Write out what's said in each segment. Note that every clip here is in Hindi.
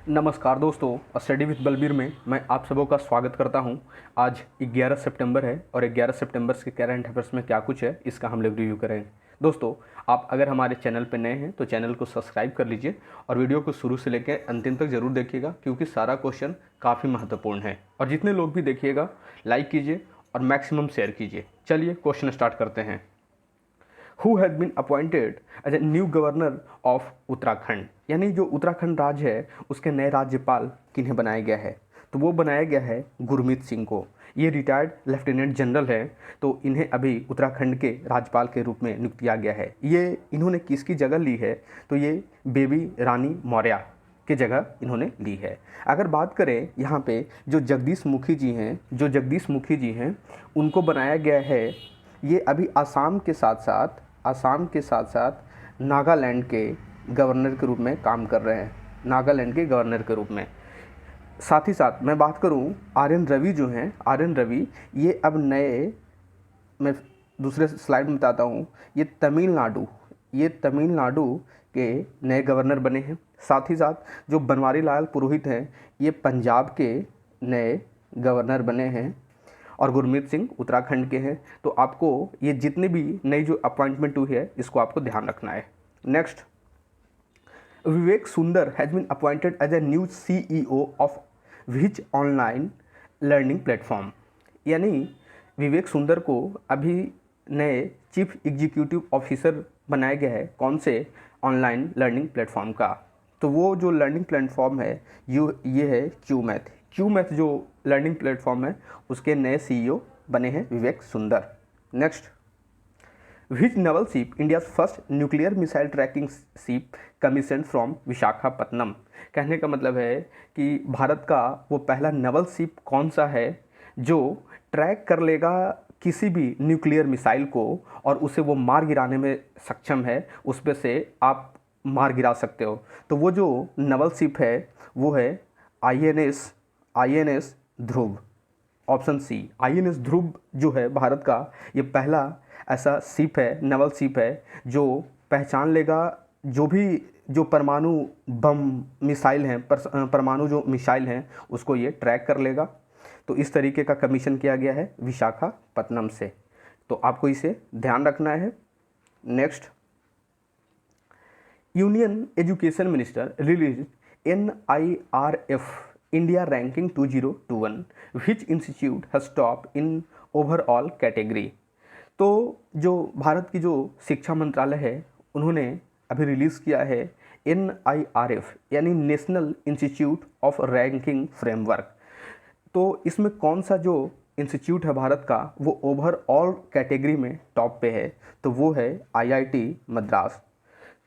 नमस्कार दोस्तों, स्टडी विद बलबीर में मैं आप सबों का स्वागत करता हूं। आज 11 सितंबर है और 11 सितंबर के करंट अफेयर्स में क्या कुछ है इसका हम लोग रिव्यू करें। दोस्तों, आप अगर हमारे चैनल पर नए हैं तो चैनल को सब्सक्राइब कर लीजिए और वीडियो को शुरू से लेकर अंतिम तक ज़रूर देखिएगा, क्योंकि सारा क्वेश्चन काफ़ी महत्वपूर्ण है। और जितने लोग भी देखिएगा लाइक कीजिए और मैक्सिमम शेयर कीजिए। चलिए क्वेश्चन स्टार्ट करते हैं। Who has been appointed as a new governor of Uttarakhand, यानी जो उत्तराखंड राज्य है उसके नए राज्यपाल किन्हें बनाया गया है, तो वो बनाया गया है गुरमीत सिंह को। ये रिटायर्ड लेफ्टिनेंट जनरल है, तो इन्हें अभी उत्तराखंड के राज्यपाल के रूप में नियुक्त किया गया है। ये इन्होंने किसकी जगह ली है, तो ये बेबी रानी मौर्य की जगह इन्होंने ली है। अगर बात करें यहाँ पे जो जगदीश मुखी जी हैं उनको बनाया गया है। ये अभी आसाम के साथ साथ नागालैंड के गवर्नर के रूप में काम कर रहे हैं, नागालैंड के गवर्नर के रूप में। साथ ही साथ मैं बात करूं आर.एन. रवि जो हैं, आर.एन. रवि ये अब नए, मैं दूसरे स्लाइड में बताता हूं, ये तमिलनाडु के नए गवर्नर बने हैं। साथ ही साथ जो बनवारी लाल पुरोहित हैं ये पंजाब के नए गवर्नर बने हैं और गुरमीत सिंह उत्तराखंड के हैं। तो आपको ये जितने भी नई जो अपॉइंटमेंट हुई है इसको आपको ध्यान रखना है। Next, Vivek Sundar has been appointed as a new CEO of which online learning platform, यानी विवेक सुंदर को अभी नए चीफ एग्जीक्यूटिव ऑफिसर बनाया गया है। कौन से ऑनलाइन लर्निंग प्लेटफॉर्म का, तो वो जो लर्निंग प्लेटफॉर्म है ये है क्यूमैथ जो लर्निंग प्लेटफॉर्म है उसके नए CEO बने हैं विवेक सुंदर। Next, which Naval ship India's first nuclear missile tracking ship commission from Visakhapatnam. कहने का मतलब है कि भारत का वो पहला नवल शिप कौन सा है जो ट्रैक कर लेगा किसी भी न्यूक्लियर मिसाइल को और उसे वो मार गिराने में सक्षम है, उस पे से आप मार गिरा सकते हो। तो वो जो नवल शिप है वो है INS ध्रुव। ऑप्शन सी, INS ध्रुव जो है भारत का ये पहला ऐसा शिप है, नवल शिप है जो पहचान लेगा जो परमाणु बम मिसाइल हैं, परमाणु जो मिसाइल हैं उसको ये ट्रैक कर लेगा। तो इस तरीके का कमीशन किया गया है विशाखापत्तनम से, तो आपको इसे ध्यान रखना है। Next, union education minister release NIRF India ranking 2021 which institute has top in overall category. तो जो भारत की जो शिक्षा मंत्रालय है उन्होंने अभी रिलीज़ किया है NIRF यानी national institute of ranking framework. तो इसमें कौन सा जो इंस्टीट्यूट है भारत का वो ओवरऑल कैटेगरी में टॉप पे है, तो वो है IIT मद्रास।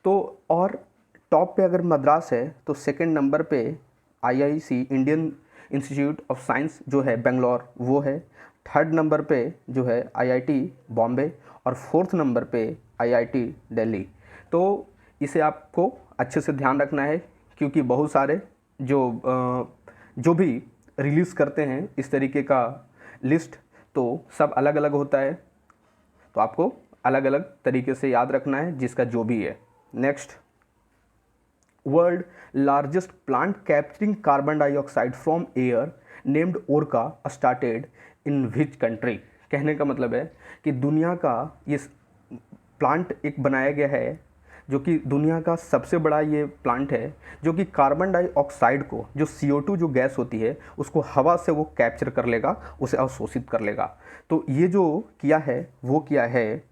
तो और टॉप पे अगर मद्रास है तो सेकंड नंबर पे IIC Indian institute of science जो है बेंगलोर वो है, थर्ड नंबर पे जो है IIT बॉम्बे और फोर्थ नंबर पे IIT दिल्ली। तो इसे आपको अच्छे से ध्यान रखना है, क्योंकि बहुत सारे जो भी रिलीज़ करते हैं इस तरीके का लिस्ट तो सब अलग अलग होता है, तो आपको अलग अलग तरीके से याद रखना है जिसका जो भी है। Next, world largest plant capturing carbon dioxide from air named ओरका started in which country. कहने का मतलब है कि दुनिया का ये प्लांट एक बनाया गया है जो कि दुनिया का सबसे बड़ा ये प्लांट है जो कि कार्बन डाइऑक्साइड को, जो CO2 जो गैस होती है उसको हवा से वो कैप्चर कर लेगा, उसे अवशोषित कर लेगा। तो ये जो किया है वो किया है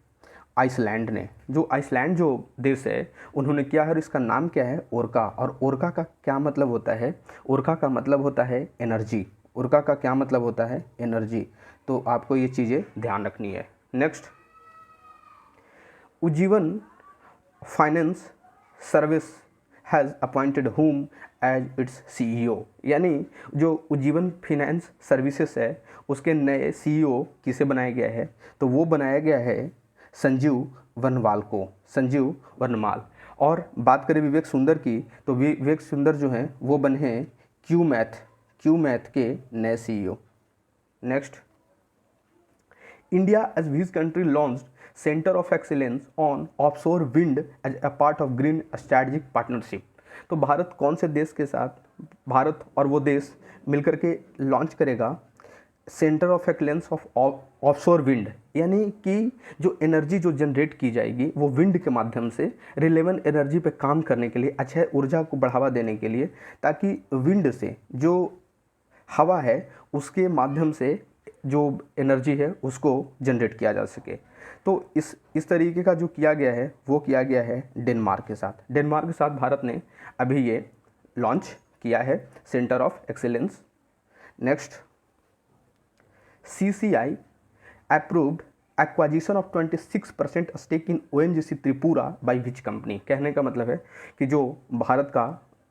आइसलैंड ने। जो आइसलैंड जो देश है उन्होंने किया है और इसका नाम क्या है, ओरका। और ओरका का क्या मतलब होता है, ओरका का मतलब होता है एनर्जी। ओरका का क्या मतलब होता है, एनर्जी। तो आपको ये चीज़ें ध्यान रखनी है। Next, Ujjivan finance service has appointed whom as its CEO, यानी जो उज्जीवन फाइनेंस सर्विसेज है उसके नए CEO किसे बनाया गया है, तो वो बनाया गया है संजीव वर्नवाल। और बात करें विवेक सुंदर की, तो विवेक सुंदर जो हैं वो बने हैं क्यूमैथ के नए CEO। Next, India as which country launched Center of Excellence on Offshore Wind as a part of Green Strategic Partnership। तो भारत कौन से देश के साथ, भारत और वो देश मिलकर के लॉन्च करेगा centre of excellence of offshore wind, यानी कि जो एनर्जी जो जनरेट की जाएगी वो विंड के माध्यम से रिलेवेंट एनर्जी पे काम करने के लिए, अक्षय ऊर्जा को बढ़ावा देने के लिए, ताकि विंड से जो हवा है उसके माध्यम से जो एनर्जी है उसको जनरेट किया जा सके। तो इस तरीके का जो किया गया है वो किया गया है डेनमार्क के साथ। डेनमार्क के साथ भारत ने अभी ये लॉन्च किया है centre of excellence. Next, CCI approved acquisition of 26% stake in ONGC Tripura by which company. कहने का मतलब है कि जो भारत का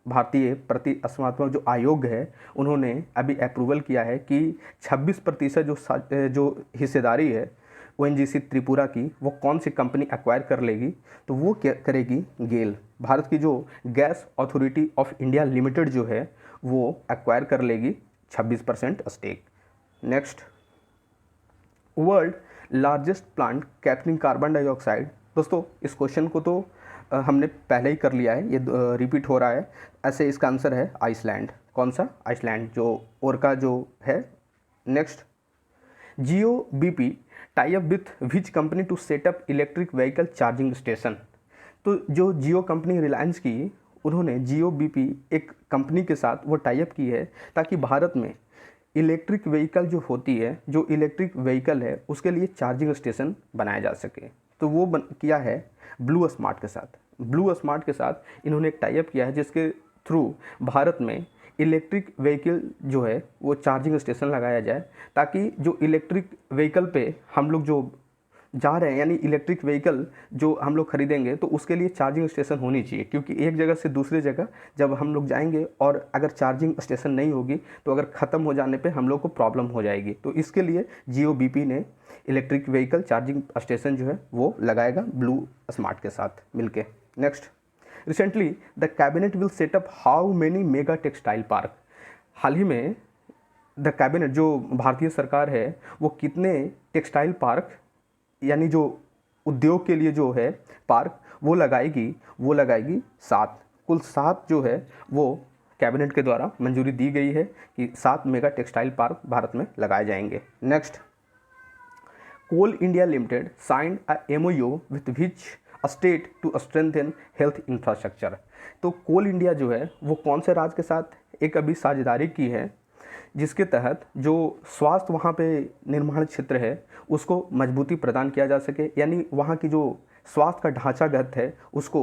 भारतीय प्रतिस्पर्धात्मक जो आयोग है उन्होंने अभी अप्रूवल किया है कि 26% जो हिस्सेदारी है ONGC त्रिपुरा की वो कौन सी कंपनी एक्वायर कर लेगी, तो वो क्या करेगी, गेल, भारत की जो gas authority of India limited जो है वो एक्वायर कर लेगी 26% stake. Next, world largest plant capturing carbon dioxide. दोस्तों इस क्वेश्चन को तो हमने पहले ही कर लिया है, ये रिपीट हो रहा है। ऐसे इसका आंसर है आइसलैंड। कौन सा? आइसलैंड, जो ओरका जो है। Next, Jio BP tie up with which company to set up electric vehicle charging station. तो जो जियो कंपनी रिलायंस की, उन्होंने जियो बीपी एक कंपनी के साथ वो टाई अप की है ताकि भारत में इलेक्ट्रिक व्हीकल जो होती है, जो इलेक्ट्रिक व्हीकल है उसके लिए चार्जिंग स्टेशन बनाया जा सके। तो वो किया है ब्लू स्मार्ट के साथ। ब्लू स्मार्ट के साथ इन्होंने एक टाई अप किया है जिसके थ्रू भारत में इलेक्ट्रिक व्हीकल जो है वो चार्जिंग स्टेशन लगाया जाए, ताकि जो इलेक्ट्रिक व्हीकल पे हम लोग जो जा रहे हैं, यानी इलेक्ट्रिक व्हीकल जो हम लोग खरीदेंगे तो उसके लिए चार्जिंग स्टेशन होनी चाहिए। क्योंकि एक जगह से दूसरी जगह जब हम लोग जाएंगे और अगर चार्जिंग स्टेशन नहीं होगी तो अगर ख़त्म हो जाने पे हम लोग को प्रॉब्लम हो जाएगी। तो इसके लिए जियो बीपी ने इलेक्ट्रिक व्हीकल चार्जिंग स्टेशन जो है वो लगाएगा ब्लू स्मार्ट के साथ मिलके। Next, recently the cabinet will set up how many mega textile park. हाल ही में द कैबिनेट जो भारतीय सरकार है वो कितने टेक्सटाइल पार्क, यानी जो उद्योग के लिए जो है पार्क वो लगाएगी 7। कुल 7 जो है वो कैबिनेट के द्वारा मंजूरी दी गई है कि 7 मेगा टेक्सटाइल पार्क भारत में लगाए जाएंगे। Next, coal India limited signed a MOU with which state to strengthen health infrastructure. तो कोल इंडिया जो है वो कौन से राज्य के साथ एक अभी साझेदारी की है जिसके तहत जो स्वास्थ्य वहाँ पे निर्माण क्षेत्र है उसको मजबूती प्रदान किया जा सके, यानी वहाँ की जो स्वास्थ्य का ढांचागत है उसको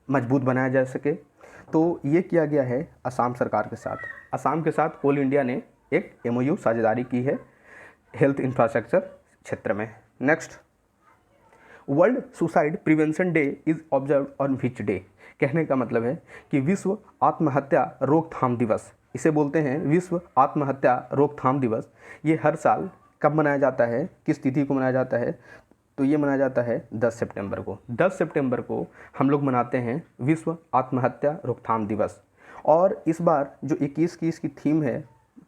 मजबूत बनाया जा सके। तो ये किया गया है असम सरकार के साथ। असम के साथ कोल इंडिया ने एक MOU साझेदारी की है हेल्थ इंफ्रास्ट्रक्चर क्षेत्र में। Next, world suicide prevention day is observe on which day. कहने का मतलब है कि विश्व आत्महत्या रोकथाम दिवस, इसे बोलते हैं विश्व आत्महत्या रोकथाम दिवस। ये हर साल कब मनाया जाता है, किस तिथि को मनाया जाता है, तो ये मनाया जाता है 10 सितंबर को। 10 सितंबर को हम लोग मनाते हैं विश्व आत्महत्या रोकथाम दिवस। और इस बार जो 21 की इसकी थीम है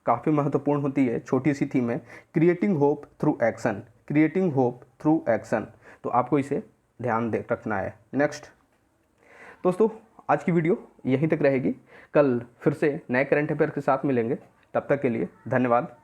काफ़ी महत्वपूर्ण होती है, छोटी सी थीम है, creating hope through action. Creating hope through action, तो आपको इसे ध्यान दे रखना है। नेक्स्ट दोस्तों, आज की वीडियो यहीं तक रहेगी। कल फिर से नए करंट अफेयर के साथ मिलेंगे, तब तक के लिए धन्यवाद।